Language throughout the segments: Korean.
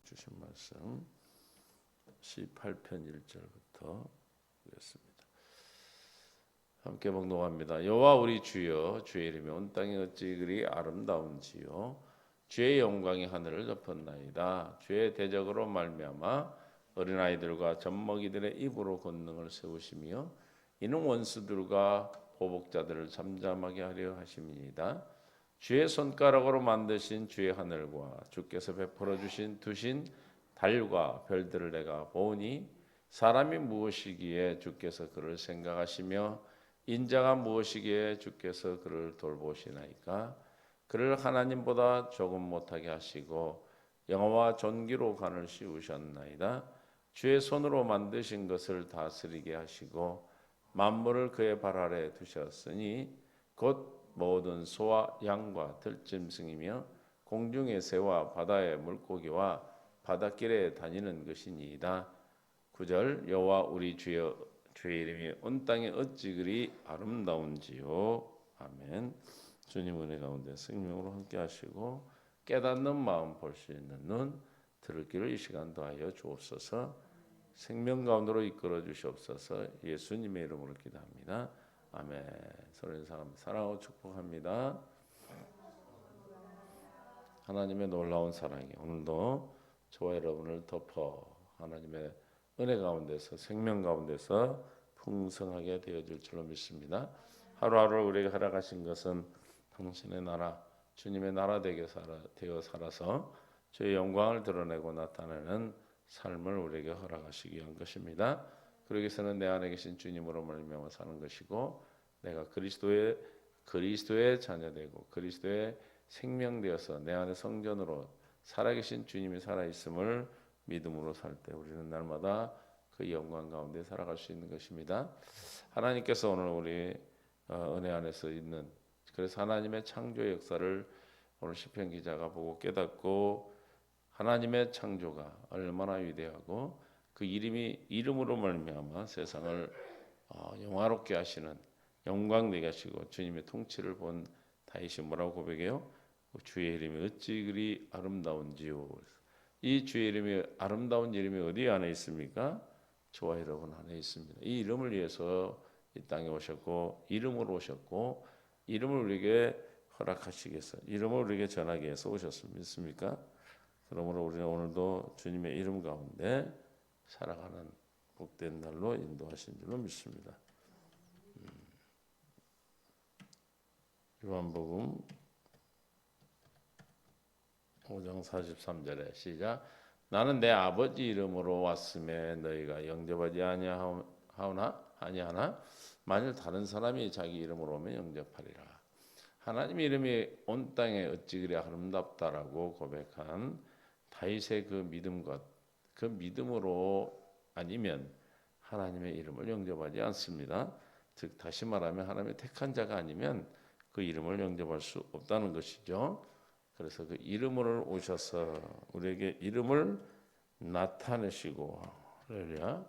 주신 말씀 18편 1절부터 보겠습니다. 함께 봉독합니다. 여호와 우리 주여, 주의 이름이 온 땅에 어찌 그리 아름다운지요. 주의 영광이 하늘을 덮었나이다. 주의 대적으로 말미암아 어린아이들과 젖먹이들의 입으로 권능을 세우시며 이는 원수들과 보복자들을 잠잠하게 하려 하심이니이다. 주의 손가락으로 만드신 주의 하늘과 주께서 베풀어 주신 두신 달과 별들을 내가 보니 사람이 무엇이기에 주께서 그를 생각하시며 인자가 무엇이기에 주께서 그를 돌보시나이까. 그를 하나님보다 조금 못하게 하시고 영화와 존귀로 간을 씌우셨나이다. 주의 손으로 만드신 것을 다스리게 하시고 만물을 그의 발 아래 두셨으니 곧 모든 소와 양과 들짐승이며 공중의 새와 바다의 물고기와 바닷길에 다니는 것이니이다. 9절 여호와 우리 주여, 주의 이름이 온 땅에 어찌 그리 아름다운지요. 아멘. 주님 은혜 가운데 생명으로 함께 하시고 깨닫는 마음 볼 수 있는 눈 들을 길을 이 시간 더하여 주옵소서. 생명 가운데로 이끌어 주시옵소서. 예수님의 이름으로 기도합니다. 아멘. 서로 사랑하고 축복합니다. 하나님의 놀라운 사랑이 오늘도 저와 여러분을 덮어 하나님의 은혜 가운데서 생명 가운데서 풍성하게 되어질 줄로 믿습니다. 하루하루 우리에게 허락하신 것은 당신의 나라, 주님의 나라 되어 살아서 주의 영광을 드러내고 나타내는 삶을 우리에게 허락하시기 위한 것입니다. 그러기 위해서는 내 안에 계신 주님으로 말미암아 사는 것이고 내가 그리스도의 자녀되고 그리스도의 생명되어서 내 안에 성전으로 살아계신 주님이 살아있음을 믿음으로 살 때 우리는 날마다 그 영광 가운데 살아갈 수 있는 것입니다. 하나님께서 오늘 우리 은혜 안에서 있는 그래서 하나님의 창조의 역사를 오늘 시편 기자가 보고 깨닫고 하나님의 창조가 얼마나 위대하고 그 이름으로 말미암아 세상을 영화롭게 하시는 영광 되게 하시고 주님의 통치를 본 다윗이 뭐라고 고백해요? 주의 이름이 어찌 그리 아름다운지요. 이 주의 이름이 아름다운 이름이 어디 안에 있습니까? 저와 여러분 안에 있습니다. 이 이름을 위해서 이 땅에 오셨고 이름으로 오셨고 이름을 우리에게 허락하시겠어요. 이름을 우리에게 전하기 위해서 오셨습니까? 그러므로 우리는 오늘도 주님의 이름 가운데 살아가는 복된 날로 인도하신 줄로 믿습니다. 요한복음 5장 43절에 시작. 나는 내 아버지 이름으로 왔음에 너희가 영접하지 아니하나 만일 다른 사람이 자기 이름으로 오면 영접하리라. 하나님의 이름이 온 땅에 어찌 그리 아름답다라고 고백한 다윗의 그 믿음과 그 믿음으로 아니면 하나님의 이름을 영접하지 않습니다. 즉 다시 말하면 하나님의 택한 자가 아니면 그 이름을 영접할 수 없다는 것이죠. 그래서 그 이름으로 오셔서 우리에게 이름을 나타내시고 할렐루야.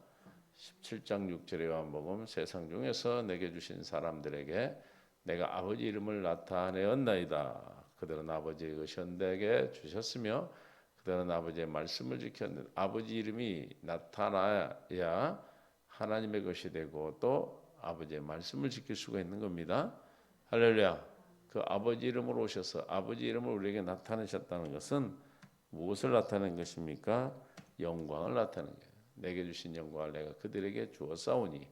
17장 6절에 요한복음 세상 중에서 내게 주신 사람들에게 내가 아버지 이름을 나타내었나이다. 그들은 아버지의 것이 내게 주셨으며 그들은 아버지의 말씀을 지켰는데 아버지 이름이 나타나야 하나님의 것이 되고 또 아버지의 말씀을 지킬 수가 있는 겁니다. 할렐루야. 그 아버지 이름으로 오셔서 아버지 이름을 우리에게 나타내셨다는 것은 무엇을 나타낸 것입니까? 영광을 나타낸 거예요. 내게 주신 영광을 내가 그들에게 주었사오니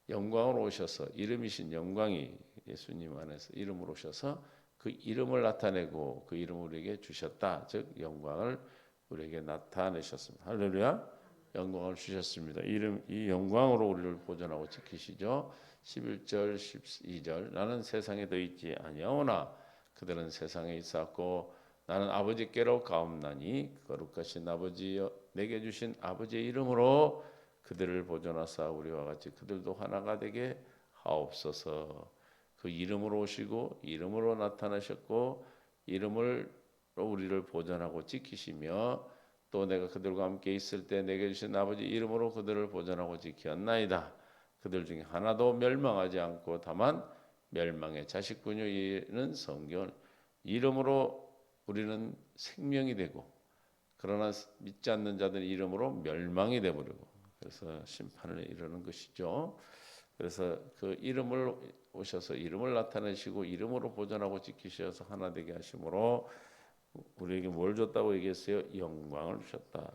영광으로 오셔서 이름이신 영광이 예수님 안에서 이름으로 오셔서 그 이름을 나타내고 그 이름을 우리에게 주셨다. 즉 영광을 우리에게 나타내셨습니다. 할렐루야. 영광을 주셨습니다. 이 영광으로 우리를 보존하고 지키시죠. 11절 12절 나는 세상에 더 있지 아니하오나 그들은 세상에 있었고 나는 아버지께로 가옵나니 거룩하신 아버지여 내게 주신 아버지의 이름으로 그들을 보존하사 우리와 같이 그들도 하나가 되게 하옵소서. 그 이름으로 오시고 이름으로 나타나셨고 이름으로 우리를 보존하고 지키시며 또 내가 그들과 함께 있을 때 내게 주신 아버지 이름으로 그들을 보존하고 지켰나이다. 그들 중에 하나도 멸망하지 않고 다만 멸망의 자식뿐이는 성경 이름으로 우리는 생명이 되고 그러나 믿지 않는 자들 이름으로 멸망이 되버리고 그래서 심판을 이루는 것이죠. 그래서 그 이름을 오셔서 이름을 나타내시고 이름으로 보존하고 지키셔서 하나 되게 하심으로 우리에게 뭘 줬다고 얘기했어요? 영광을 주셨다.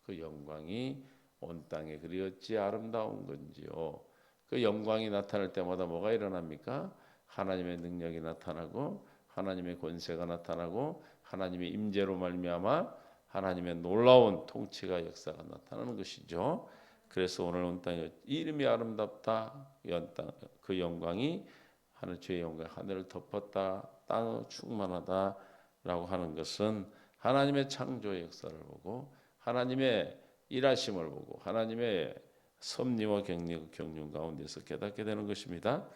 그 영광이 온 땅에 그리 어찌 아름다운 건지요. 그 영광이 나타날 때마다 뭐가 일어납니까? 하나님의 능력이 나타나고 하나님의 권세가 나타나고 하나님의 임재로 말미암아 하나님의 놀라운 통치가 역사가 나타나는 것이죠. 그래서 오늘 온 땅에 이름이 아름답다. 그 영광이 하늘 주의 영광 하늘을 덮었다. 땅을 충만하다라고 하는 것은 하나님의 창조의 역사를 보고 하나님의 일하심을 보고 하나님의 섭리와 경륜 가운데서 깨닫게 되는 것입니다.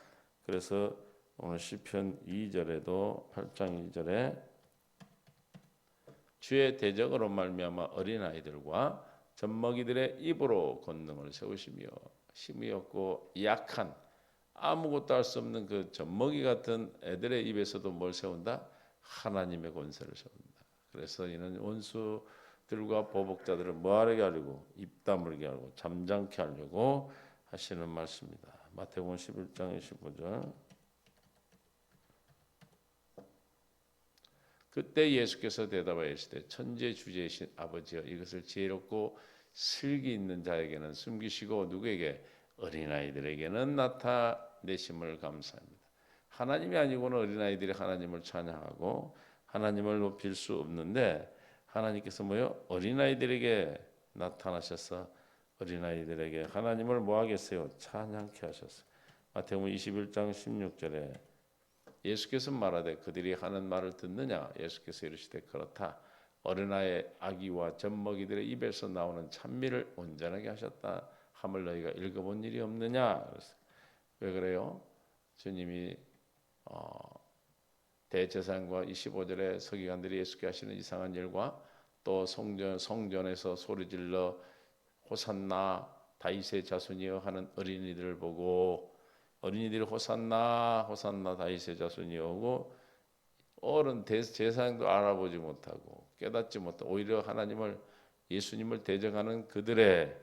그래서 오늘 시편 2절에도 8장 2절에 주의 대적으로 말미암아 어린아이들과 젖먹이들의 입으로 권능을 세우시며 힘이 없고 약한 아무것도 할 수 없는 그 젖먹이 같은 애들의 입에서도 뭘 세운다? 하나님의 권세를 세운다. 그래서 이는 원수들과 보복자들을 뭐하게 하려고 입 다물게 하고 잠잠케 하려고 하시는 말씀입니다. 마태복음 11장 25절. 그때 예수께서 대답하여 이르시되 천지의 주제이신 아버지여 이것을 지혜롭고 슬기 있는 자에게는 숨기시고 누구에게 어린아이들에게는 나타내심을 감사합니다. 하나님이 아니고는 어린아이들이 하나님을 찬양하고 하나님을 높일 수 없는데 하나님께서 뭐요? 어린아이들에게 나타나셔서 어린아이들에게 하나님을 뭐 하겠어요? 찬양케 하셨어요. 마태복음 21장 16절에 예수께서 말하되 그들이 하는 말을 듣느냐? 예수께서 이르시되 그렇다. 어린아이의 아기와 젖먹이들의 입에서 나오는 찬미를 온전하게 하셨다 함을 너희가 읽어본 일이 없느냐? 왜 그래요? 주님이 대제사장과 25절에 서기관들이 예수께 하시는 이상한 일과 또 성전에서 소리질러 호산나 다윗의 자손이여 하는 어린이들을 보고 어린이들이 호산나 호산나 다윗의 자손이여 하고 어른 제사장도 알아보지 못하고 깨닫지 못하고 오히려 하나님을 예수님을 대적하는 그들은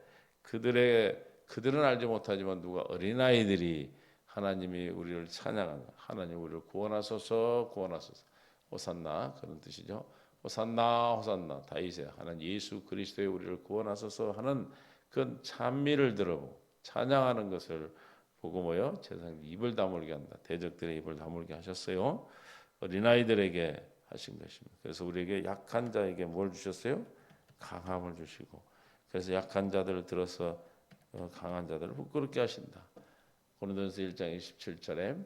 알지 못하지만 누가 어린아이들이 하나님이 우리를 찬양하는 하나님 우리를 구원하소서 호산나 그런 뜻이죠. 호산나 호산나 다윗의 하나님 예수 그리스도의 우리를 구원하소서 하는 그 찬미를 들어보고 찬양하는 것을 보고 뭐요? 제사장이 입을 다물게 한다. 대적들의 입을 다물게 하셨어요. 어린아이들에게 하신 것입니다. 그래서 우리에게 약한 자에게 뭘 주셨어요? 강함을 주시고 그래서 약한 자들을 들어서 강한 자들을 부끄럽게 하신다. 고린도전서 1장 27절에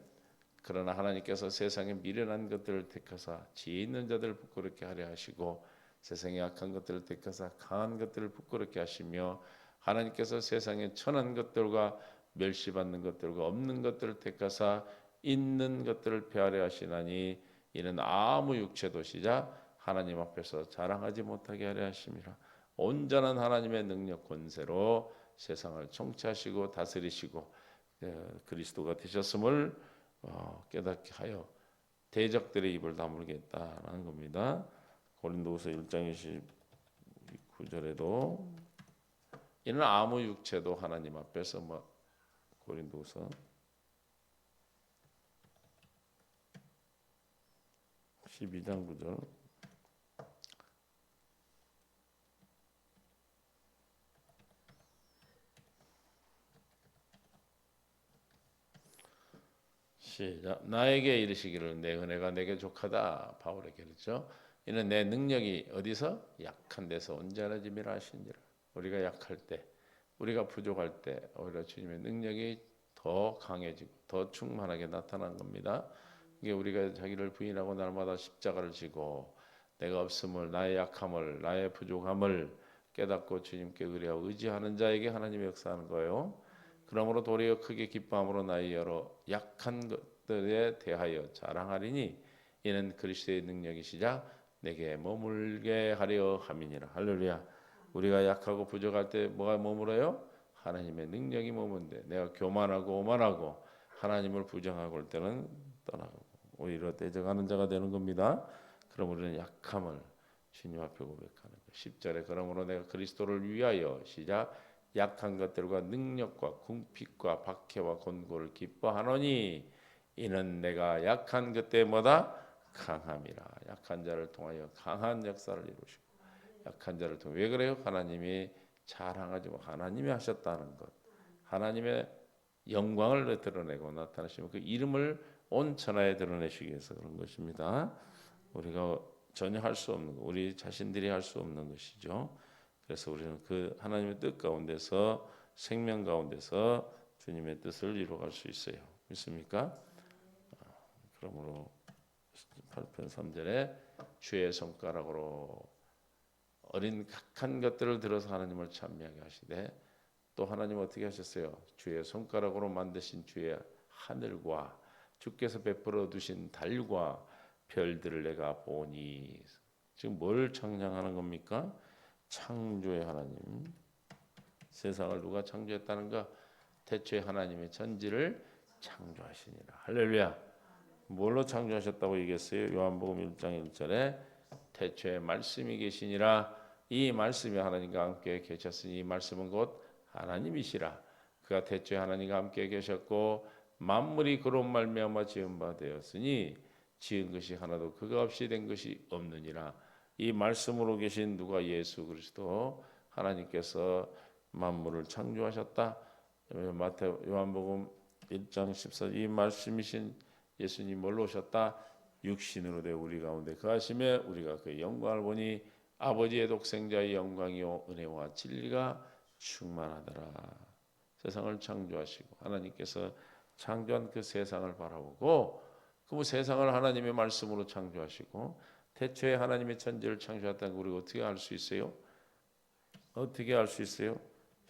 그러나 하나님께서 세상에 미련한 것들을 택하사 지혜 있는 자들을 부끄럽게 하려 하시고 세상에 약한 것들을 택하사 강한 것들을 부끄럽게 하시며 하나님께서 세상에 천한 것들과 멸시받는 것들과 없는 것들을 택하사 있는 것들을 폐하려 하시나니 이는 아무 육체도 시작 하나님 앞에서 자랑하지 못하게 하려 하심이라. 온전한 하나님의 능력 권세로 세상을 통치하시고 다스리시고 그리스도가 되셨음을 깨닫게 하여 대적들의 입을 다물겠다라는 겁니다. 고린도후서 1장 29절에도 이는 아무 육체도 하나님 앞에서 고린도후서 12장 9절 시작. 나에게 이르시기를 내 은혜가 내게 족하다. 바울에게 그랬죠. 이는 내 능력이 어디서? 약한 데서 온전해짐이라 하시니라. 우리가 약할 때 우리가 부족할 때 오히려 주님의 능력이 더 강해지고 더 충만하게 나타난 겁니다. 이게 우리가 자기를 부인하고 날마다 십자가를 지고 내가 없음을 나의 약함을 나의 부족함을 깨닫고 주님께 의뢰하고 의지하는 자에게 하나님이 역사하는 거예요. 그러므로 도리어 크게 기뻐함으로 나의 여러 약한 것들에 대하여 자랑하리니 이는 그리스도의 능력이시자 내게 머물게 하려 함이니라. 할렐루야. 우리가 약하고 부족할 때 뭐가 머물어요? 하나님의 능력이 머문데 내가 교만하고 오만하고 하나님을 부정하고 올 때는 떠나고 오히려 대적하는 자가 되는 겁니다. 그럼 우리는 약함을 주님 앞에 고백하는 것입니다. 10절에 그러므로 내가 그리스도를 위하여 시작 약한 것들과 능력과 궁핍과 박해와 곤고를 기뻐하노니 이는 내가 약한 그때 뭐다 강함이라. 약한 자를 통하여 강한 역사를 이루시고 약한 자를 통해 왜 그래요? 하나님이 자랑하지 뭐 하나님이 하셨다는 것, 하나님의 영광을 드러내고 나타나시면 그 이름을 온 천하에 드러내시기 위해서 그런 것입니다. 우리가 전혀 할 수 없는 것, 우리 자신들이 할 수 없는 것이죠. 그래서 우리는 그 하나님의 뜻 가운데서 생명 가운데서 주님의 뜻을 이루어갈 수 있어요. 믿습니까? 그러므로 8편 3절에 주의 손가락으로 어린 각한 것들을 들어서 하나님을 찬미하게 하시되 또 하나님 어떻게 하셨어요? 주의 손가락으로 만드신 주의 하늘과 주께서 베풀어 두신 달과 별들을 내가 보니. 지금 뭘 창조하는 겁니까? 창조의 하나님. 세상을 누가 창조했다는가? 태초에 하나님의 천지를 창조하시니라. 할렐루야. 뭘로 창조하셨다고 얘기했어요? 요한복음 1장 1절에 태초에 말씀이 계시니라. 이 말씀이 하나님과 함께 계셨으니 이 말씀은 곧 하나님이시라. 그가 태초에 하나님과 함께 계셨고 만물이 그로 말미암아 지은 바 되었으니 지은 것이 하나도 그가 없이 된 것이 없느니라. 이 말씀으로 계신 누가 예수 그리스도 하나님께서 만물을 창조하셨다. 요한복음 1장 14절 이 말씀이신 예수님 뭘로 오셨다? 육신으로 되어 우리 가운데 거하심에 우리가 그의 영광을 보니 아버지의 독생자의 영광이요 은혜와 진리가 충만하더라. 세상을 창조하시고 하나님께서 창조한 그 세상을 바라보고 그 세상을 하나님의 말씀으로 창조하시고 태초에 하나님의 천지를 창조했다는 걸 우리가 어떻게 알 수 있어요? 어떻게 알 수 있어요?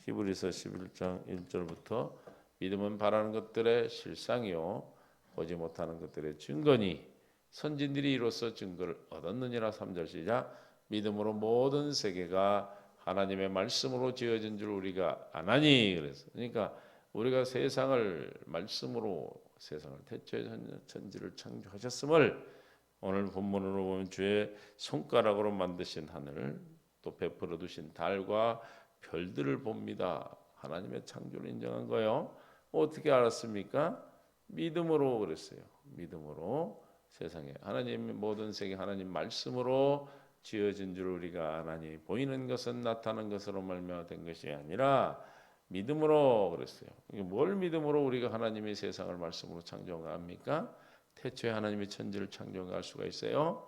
히브리서 11장 1절부터 믿음은 바라는 것들의 실상이요 보지 못하는 것들의 증거니 선진들이 이로써 증거를 얻었느니라. 3절 시작 믿음으로 모든 세계가 하나님의 말씀으로 지어진 줄 우리가 아나니. 그러니까 우리가 세상을 말씀으로 세상을 태초에 천지를 창조하셨음을 오늘 본문으로 보면 주의 손가락으로 만드신 하늘 또 베풀어 두신 달과 별들을 봅니다. 하나님의 창조를 인정한 거예요. 어떻게 알았습니까? 믿음으로 그랬어요. 믿음으로 세상에 하나님 모든 세계 하나님 말씀으로 지어진 줄 우리가 아나니 보이는 것은 나타난 것으로 말미암아 된 것이 아니라 믿음으로 그랬어요. 뭘 믿음으로 우리가 하나님의 세상을 말씀으로 창조합니까? 태초에 하나님의 천지를 창조할 수가 있어요.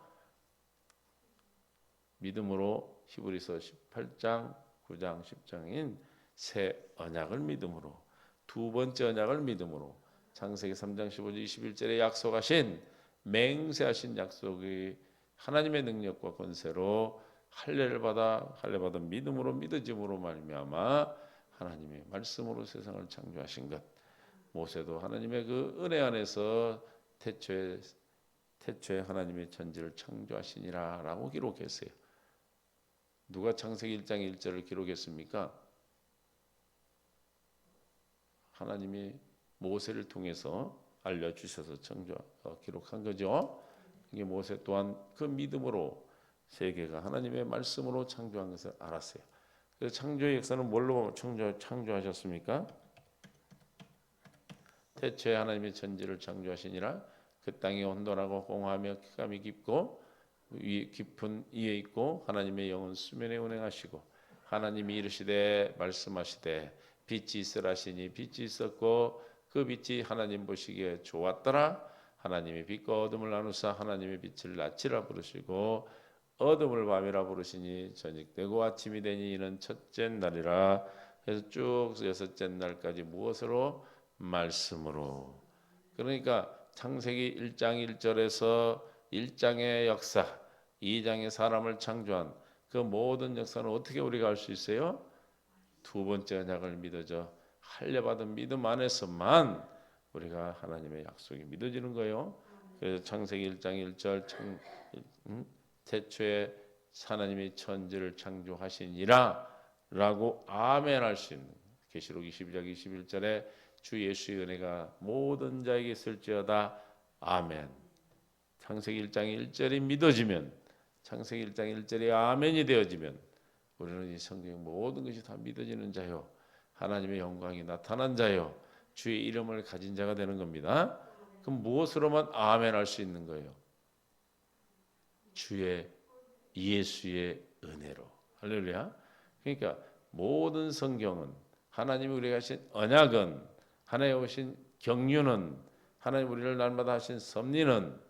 믿음으로 히브리서 18장 9장 10장인 새 언약을 믿음으로 두 번째 언약을 믿음으로 창세기 3장 15절 21절에 약속하신 맹세하신 약속이 하나님의 능력과 권세로 할례를 받아 믿음으로 믿어짐으로 말미암아 하나님의 말씀으로 세상을 창조하신 것. 모세도 하나님의 그 은혜 안에서 태초에 하나님의 천지를 창조하시니라라고 기록했어요. 누가 창세기 1장 1절을 기록했습니까? 하나님이 모세를 통해서 알려주셔서 기록한 거죠. 이게 모세 또한 그 믿음으로 세계가 하나님의 말씀으로 창조한 것을 알았어요. 그래서 창조의 역사는 뭘로 창조하셨습니까? 태초에 하나님의 천지를 창조하시니라. 그 땅이 혼돈하고 공허하며 흑암이 깊고 깊은 이에 있고 하나님의 영은 수면에 운행하시고 하나님이 이르시되 말씀하시되 빛이 있으라 하시니 빛이 있었고 그 빛이 하나님 보시기에 좋았더라. 하나님이 빛과 어둠을 나누사 하나님의 빛을 낮이라 부르시고 어둠을 밤이라 부르시니 저녁되고 아침이 되니 이는 첫째 날이라. 그래서 쭉 여섯째 날까지 무엇으로? 말씀으로. 그러니까 창세기 1장 1절에서 1장의 역사, 2장의 사람을 창조한 그 모든 역사는 어떻게 우리가 알 수 있어요? 두 번째 언약을 믿어져 할례받은 믿음 안에서만 우리가 하나님의 약속이 믿어지는 거예요. 그래서 창세기 1장 1절 태초에 하나님이 천지를 창조하시니라 라고 아멘 할 수 있는 계시록 22장 21절에 주 예수의 은혜가 모든 자에게 있을지어다 아멘. 창세기 1장 1절이 믿어지면 창세기 1장 1절이 아멘이 되어지면 우리는 이 성경 모든 것이 다 믿어지는 자요, 하나님의 영광이 나타난 자요, 주의 이름을 가진 자가 되는 겁니다. 그럼 무엇으로만 아멘 할 수 있는 거예요? 주의 예수의 은혜로. 할렐루야. 그러니까 모든 성경은, 하나님이 우리가 하신 언약은, 하나님 오신 경륜은, 하나님 우리를 날마다 하신 섭리는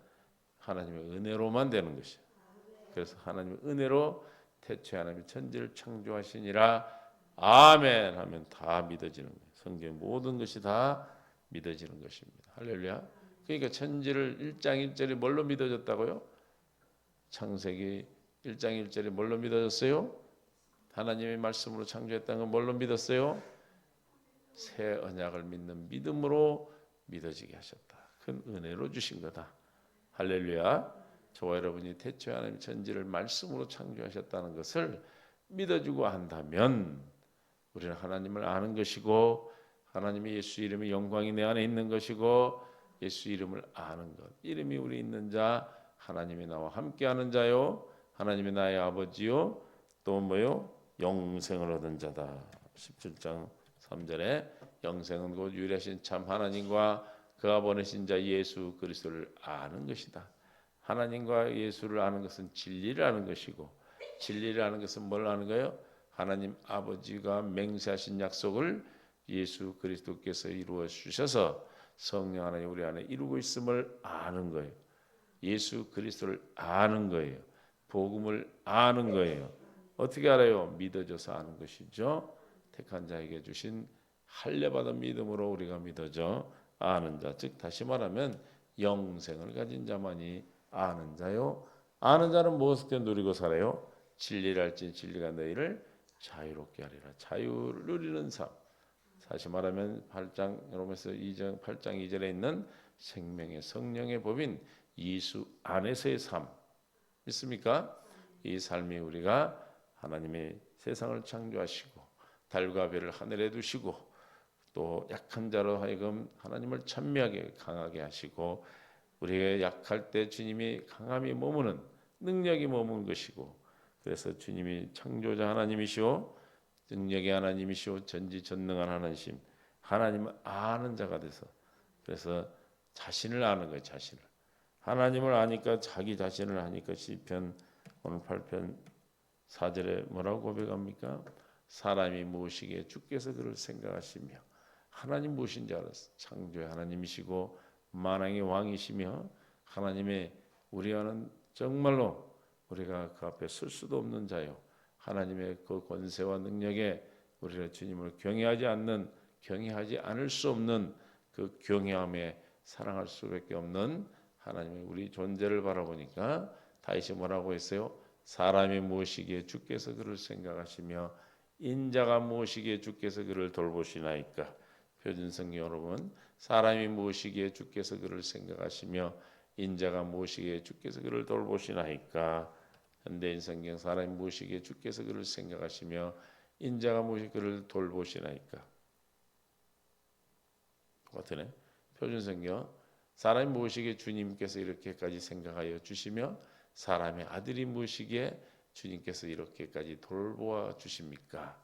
하나님의 은혜로만 되는 것이에요. 그래서 하나님의 은혜로 태초에 하나님이 천지를 창조하시니라 아멘 하면 다 믿어지는 거예요. 성경 모든 것이 다 믿어지는 것입니다. 할렐루야. 그러니까 천지를 1장 1절이 뭘로 믿어졌다고요? 창세기 1장 1절이 뭘로 믿어졌어요? 하나님의 말씀으로 창조했다는 건 뭘로 믿었어요? 새 언약을 믿는 믿음으로 믿어지게 하셨다. 큰 은혜로 주신 거다. 할렐루야. 저와 여러분이 태초에 하나님 천지를 말씀으로 창조하셨다는 것을 믿어주고 한다면 우리는 하나님을 아는 것이고, 하나님의 예수 이름의 영광이 내 안에 있는 것이고, 예수 이름을 아는 것, 이름이 우리 있는 자, 하나님이 나와 함께하는 자요, 하나님이 나의 아버지요, 또 뭐요? 영생을 얻은 자다. 17장 3절에 영생은 곧 유일하신 참 하나님과 그가 보내신 자 예수 그리스도를 아는 것이다. 하나님과 예수를 아는 것은 진리를 아는 것이고, 진리를 아는 것은 뭘 아는 거예요? 하나님 아버지가 맹세하신 약속을 예수 그리스도께서 이루어 주셔서 성령 하나님 우리 안에 이루고 있음을 아는 거예요. 예수 그리스도를 아는 거예요. 복음을 아는 거예요. 어떻게 알아요? 믿어져서 아는 것이죠. 택한 자에게 주신 할례받은 믿음으로 우리가 믿어져 아는 자, 즉 다시 말하면 영생을 가진 자만이 아는 자요. 아는 자는 무엇을 누리고 살아요? 진리를 알지 진리가 너희를 자유롭게 하리라. 자유를 누리는 삶. 다시 말하면 8장 로마서 2장 8장 2절에 있는 생명의 성령의 법인 예수 안에서의 삶. 믿습니까? 이 삶이 우리가 하나님의 세상을 창조하시고 달과 별을 하늘에 두시고 또 약한 자로 하여금 하나님을 찬미하게 강하게 하시고, 우리가 약할 때 주님이 강함이 머무는 능력이 머무는 것이고, 그래서 주님이 창조자 하나님이시오, 능력의 하나님이시오, 전지전능한 하나님, 하나님을 아는 자가 돼서, 그래서 자신을 아는 거예요. 자신을. 하나님을 아니까 자기 자신을 아니까 시편 오늘 8편 4절에 뭐라고 고백합니까? 사람이 무엇이기에 주께서 그를 생각하시며. 하나님 무엇인지 알았어. 창조의 하나님이시고 만왕의 왕이시며 하나님의, 우리와는 정말로 우리가 그 앞에 설 수도 없는 자요, 하나님의 그 권세와 능력에 우리가 주님을 경외하지 않을 수 없는 그 경외함에 사랑할 수밖에 없는 하나님의 우리 존재를 바라보니까 다윗이 뭐라고 했어요? 사람이 무엇이기에 주께서 그를 생각하시며 인자가 무엇이기에 주께서 그를 돌보시나이까. 표준성경 여러분, 사람이 무엇이기에 주께서 그를 생각하시며 인자가 무엇이기에 주께서 그를 돌보시나이까. 현대인 성경, 사람이 무엇이기에 주께서 그를 생각하시며 인자가 무엇이기에 그를 돌보시나이까. 똑같으네. 표준성경, 사람이 무엇이기에 주님께서 이렇게까지 생각하여 주시며 사람의 아들이 무엇이기에 주님께서 이렇게까지 돌보아 주십니까?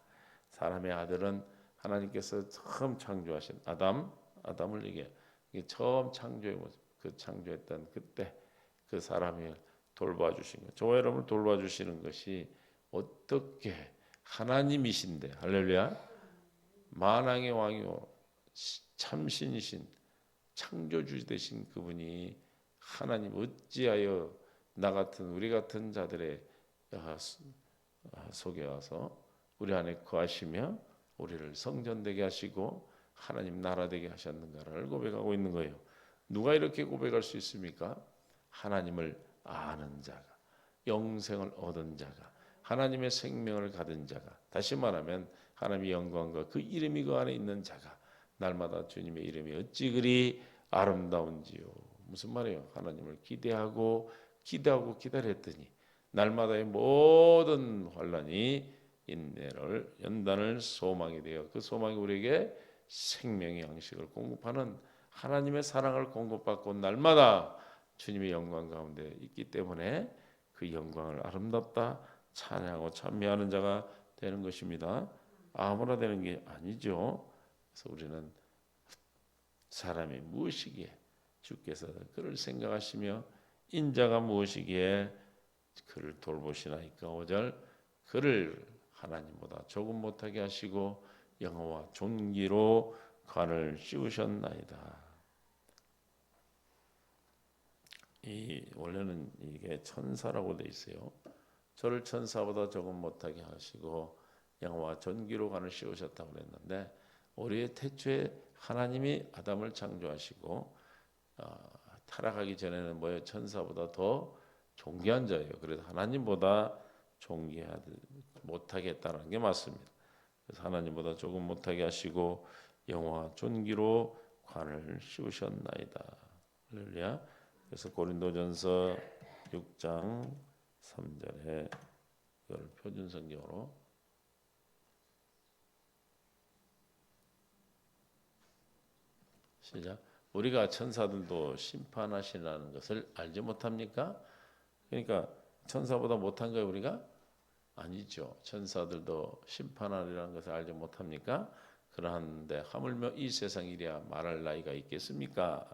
사람의 아들은 하나님께서 처음 창조하신 아담을 이게 처음 창조의 모습, 그 창조했던 그때 그 사람이 돌봐 주신 거. 저와 여러분을 돌봐 주시는 것이 어떻게 하나님이신데, 할렐루야, 만왕의 왕이요 참신이신 창조주 되신 그분이 하나님 어찌하여 나 같은 우리 같은 자들의 속에 와서 우리 안에 거하시며 우리를 성전되게 하시고 하나님 나라 되게 하셨는가를 고백하고 있는 거예요. 누가 이렇게 고백할 수 있습니까? 하나님을 아는 자가, 영생을 얻은 자가, 하나님의 생명을 가진 자가, 다시 말하면 하나님의 영광과 그 이름이 그 안에 있는 자가 날마다 주님의 이름이 어찌 그리 아름다운지요. 무슨 말이에요? 하나님을 기대하고 기다렸더니 날마다의 모든 환난이 인내를 연단을 소망이 되어 그 소망이 우리에게 생명의 양식을 공급하는 하나님의 사랑을 공급받고 날마다 주님의 영광 가운데 있기 때문에 그 영광을 아름답다 찬양하고 찬미하는 자가 되는 것입니다. 아무나 되는 게 아니죠. 그래서 우리는 사람이 무엇이기에 주께서 그를 생각하시며 인자가 무엇이기에 그를 돌보시나이까. 5절 그를 하나님보다 조금 못하게 하시고 영어와 존귀로 관을 씌우셨나이다. 이 원래는 이게 천사라고 돼 있어요. 저를 천사보다 조금 못하게 하시고 영어와 존귀로 관을 씌우셨다고 그랬는데 우리의 태초에 하나님이 아담을 창조하시고 타락하기 전에는 뭐예요? 천사보다 더 존귀한 자예요. 그래서 하나님보다 존귀하지 못하게 했다는 게 맞습니다. 그래서 하나님보다 조금 못하게 하시고 영화와 존귀로 관을 씌우셨나이다. 할렐루야. 그래서 고린도전서 6장 3절에 이걸 표준 성경으로 시작. 우리가 천사들도 심판하시라는 것을 알지 못합니까? 그러니까 천사보다 못한 거예요 우리가? 아니죠. 천사들도 심판하리라는 것을 알지 못합니까? 그러한데 하물며 이 세상 이래야 말할 나이가 있겠습니까?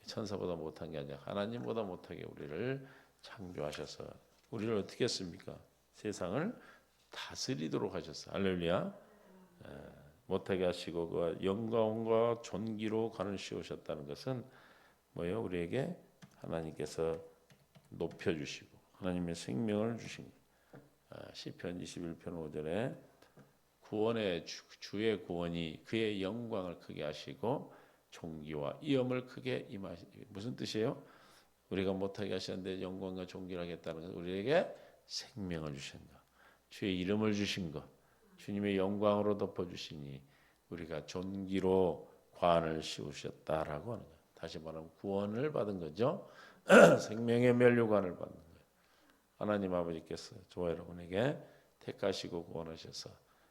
천사보다 못한 게 아니라 하나님보다 못하게 우리를 창조하셔서 우리를 어떻게 했습니까? 세상을 다스리도록 하셨어요. 할렐루야. 못하게 하시고 그 영광과 존귀로 관을 씌우셨다는 것은 뭐예요? 우리에게 하나님께서 높여주시고 하나님의 생명을 주신 거예요. 시편 21편 5절에 구원의 주의 구원이 그의 영광을 크게 하시고 존귀와 위엄을 크게 임하시. 무슨 뜻이에요? 우리가 못하게 하셨는데 영광과 존귀를 하겠다는 것은 우리에게 생명을 주신다. 주의 이름을 주신 것, 주님의 영광으로 덮어주시니 우리가 존귀로 관을 씌우셨다라고 하는 거예요. 다시 말하면 구원을 받은 거죠. 생명의 면류관을 받는 거예요. 하나님 아버지께서 저와 여러분에게 택하시고 구원하셔서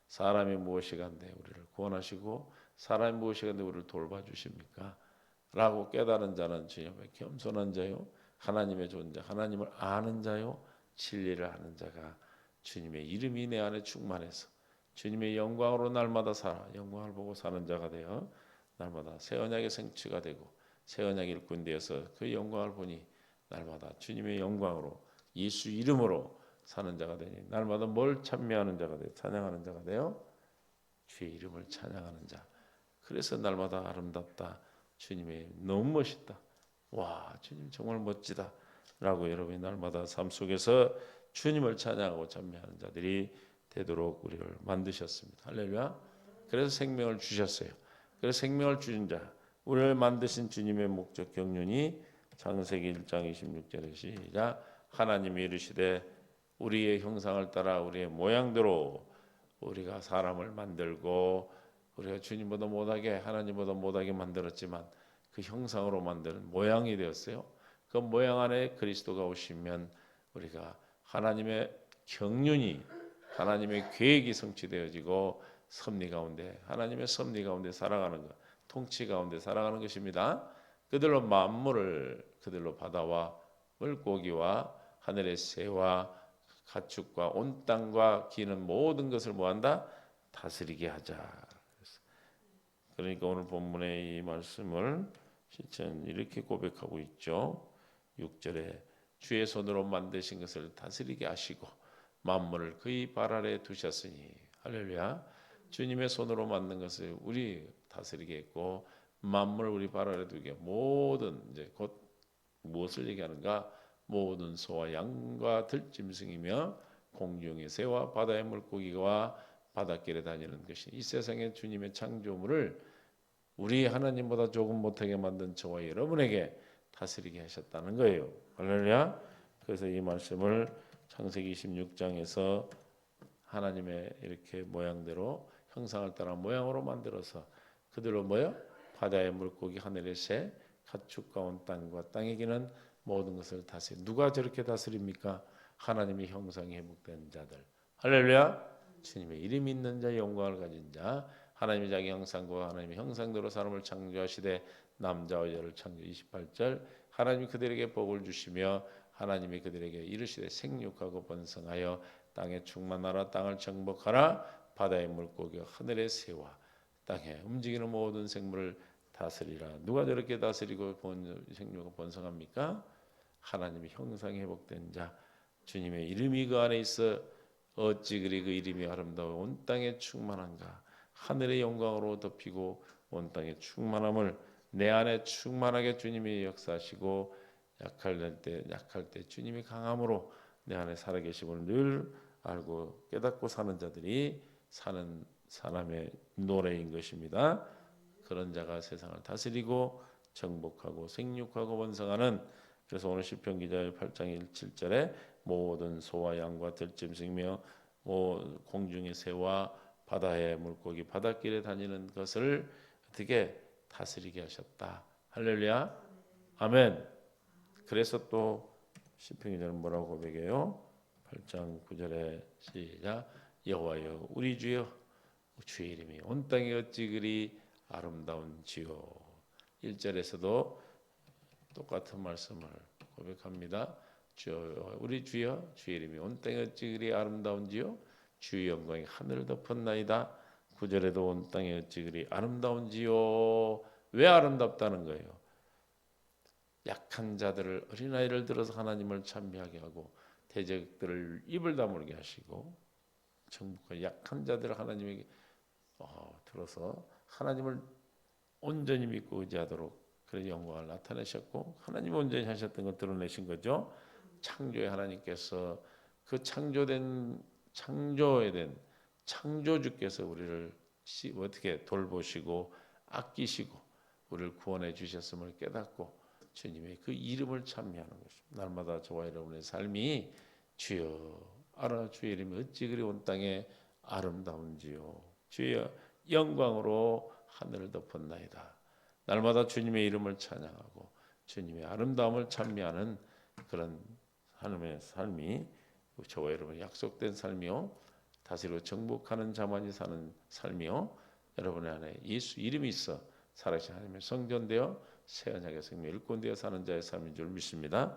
사람이 무엇이 간데 우리를 구원하시고 사람이 무엇이 간데 우리를 돌봐주십니까? 라고 깨달은 자는 주님의 겸손한 자요 하나님의 존재 하나님을 아는 자요 진리를 아는 자가 주님의 이름이 내 안에 충만해서 주님의 영광으로 날마다 살아 영광을 보고 사는 자가 되어 날마다 새 언약의 생취가 되고 새 언약 일꾼 되어서 그 영광을 보니 날마다 주님의 영광으로 예수 이름으로 사는 자가 되니 날마다 뭘 찬미하는 자가 되어 찬양하는 자가 되어 주의 이름을 찬양하는 자. 그래서 날마다 아름답다. 주님의 너무 멋있다. 와 주님 정말 멋지다. 라고 여러분이 날마다 삶 속에서 주님을 찬양하고 찬미하는 자들이 되도록 우리를 만드셨습니다. 할렐루야. 그래서 생명을 주셨어요. 그래서 생명을 주신 자 우리를 만드신 주님의 목적 경륜이 창세기 1장 26절에 시작 하나님이 이르시되 우리의 형상을 따라 우리의 모양대로 우리가 사람을 만들고 우리가 주님보다 못하게 하나님보다 못하게 만들었지만 그 형상으로 만드는 모양이 되었어요. 그 모양 안에 그리스도가 오시면 우리가 하나님의 경륜이 하나님의 계획이 성취되어지고 섭리 가운데 하나님의 섭리 가운데 살아가는 것 통치 가운데 살아가는 것입니다. 그들로 만물을 그들로 바다와 물고기와 하늘의 새와 가축과 온 땅과 기는 모든 것을 뭐한다? 다스리게 하자. 그러니까 오늘 본문의 이 말씀을 실천 이렇게 고백하고 있죠. 6절에 주의 손으로 만드신 것을 다스리게 하시고 만물을 그의 발 아래 두셨으니 할렐루야. 주님의 손으로 만든 것을 우리 다스리게 했고 만물을 우리 발 아래 두게 모든 이제 곧 무엇을 얘기하는가? 모든 소와 양과 들짐승이며 공중의 새와 바다의 물고기와 바닷길에 다니는 것이 이 세상의 주님의 창조물을 우리 하나님보다 조금 못하게 만든 저와 여러분에게 다스리게 하셨다는 거예요. 할렐루야. 그래서 이 말씀을 창세기 26장에서 하나님의 이렇게 모양대로 형상을 따라 모양으로 만들어서 그들로 뭐요? 바다의 물고기 하늘의 새 가축과 온 땅과 땅에 기는 모든 것을 다스리. 누가 저렇게 다스립니까? 하나님의 형상이 회복된 자들. 할렐루야. 주님의 이름 있는 자 영광을 가진 자 하나님의 자기 형상과 하나님의 형상대로 사람을 창조하시되 남자와 여자를 창조 28절 하나님이 그들에게 복을 주시며 하나님이 그들에게 이르시되 생육하고 번성하여 땅에 충만하라. 땅을 정복하라. 바다의 물고기와 하늘의 새와 땅에 움직이는 모든 생물을 다스리라. 누가 저렇게 다스리고 생명을 번성합니까? 하나님의 형상이 회복된 자, 주님의 이름이 그 안에 있어 어찌 그리 그 이름이 아름다워 온 땅에 충만한가. 하늘의 영광으로 덮이고 온 땅의 충만함을 내 안에 충만하게 주님이 역사하시고 약할 때 주님이 강함으로 내 안에 살아계심을 늘 알고 깨닫고 사는 자들이 사는 사람의 노래인 것입니다. 그런 자가 세상을 다스리고 정복하고 생육하고 번성하는, 그래서 오늘 시편 기자의 8장 7절에 모든 소와 양과 들짐승이며 공중의 새와 바다의 물고기 바닷길에 다니는 것을 어떻게 다스리게 하셨다. 할렐루야. 아멘. 그래서 또 시편 기자는 뭐라고 고백해요? 8장 9절에 시작. 여호와여 우리 주여 주의 이름이 온 땅에 어찌 그리 아름다운지요. 1절에서도 똑같은 말씀을 고백합니다. 우리 주여 주의 이름이 온 땅에 어찌 그리 아름다운지요. 주의 영광이 하늘을 덮었나이다. 9절에도 온 땅에 어찌 그리 아름다운지요. 왜 아름답다는 거예요? 약한 자들을, 어린아이를 들어서 하나님을 찬미하게 하고 대적들을 입을 다물게 하시고 정복한 약한 자들을 하나님에게 들어서 하나님을 온전히 믿고 의지하도록 그런 영광을 나타내셨고 하나님이 온전히 하셨던 걸 드러내신 거죠. 창조의 하나님께서 그 창조에 된 창조주께서 우리를 어떻게 돌보시고 아끼시고 우리를 구원해 주셨음을 깨닫고 주님의 그 이름을 찬미하는 것입니다. 날마다 저와 여러분의 삶이 주여 알아 주의 이름이 어찌 그리 온 땅에 아름다운지요. 주의 영광으로 하늘을 덮었나이다. 날마다 주님의 이름을 찬양하고 주님의 아름다움을 찬미하는 그런 하나님의 삶이 저와 여러분의 약속된 삶이요. 다스리고 정복하는 자만이 사는 삶이요. 여러분의 안에 예수 이름이 있어 살아계신 하나님의 성전되어 새 언약의 생명 일꾼되어 사는 자의 삶인 줄 믿습니다.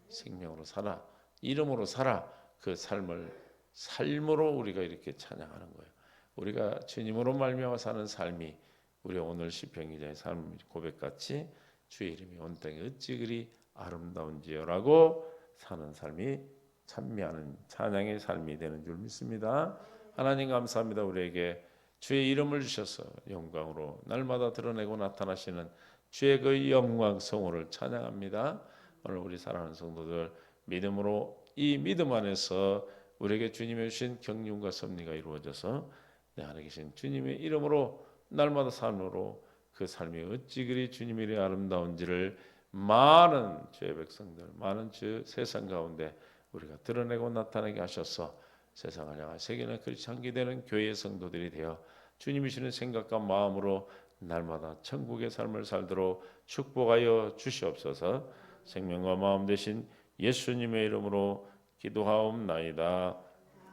생명으로 살아, 이름으로 살아. 그 삶으로 우리가 이렇게 찬양하는 거예요. 우리가 주님으로 말미암아 사는 삶이 우리 오늘 시편 기자의 삶 고백같이 주의 이름이 온 땅에 어찌 그리 아름다운지요라고 사는 삶이 찬미하는 찬양의 삶이 되는 줄 믿습니다. 하나님 감사합니다. 우리에게 주의 이름을 주셔서 영광으로 날마다 드러내고 나타나시는 주의 그 영광 성호를 찬양합니다. 오늘 우리 사랑하는 성도들 믿음으로 이 믿음 안에서 우리에게 주님의 주신 경륜과 섭리가 이루어져서 내 안에 계신 주님의 이름으로 날마다 삶으로 그 삶이 어찌 그리 주님의 일이 아름다운지를 많은 주의 백성들, 많은 주 세상 가운데 우리가 드러내고 나타나게 하셔서 세상을 향한 세계는 그리스도 향기되는 교회의 성도들이 되어 주님이 주시는 생각과 마음으로 날마다 천국의 삶을 살도록 축복하여 주시옵소서. 생명과 마음 되신 예수님의 이름으로 기도하옵나이다.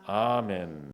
아멘.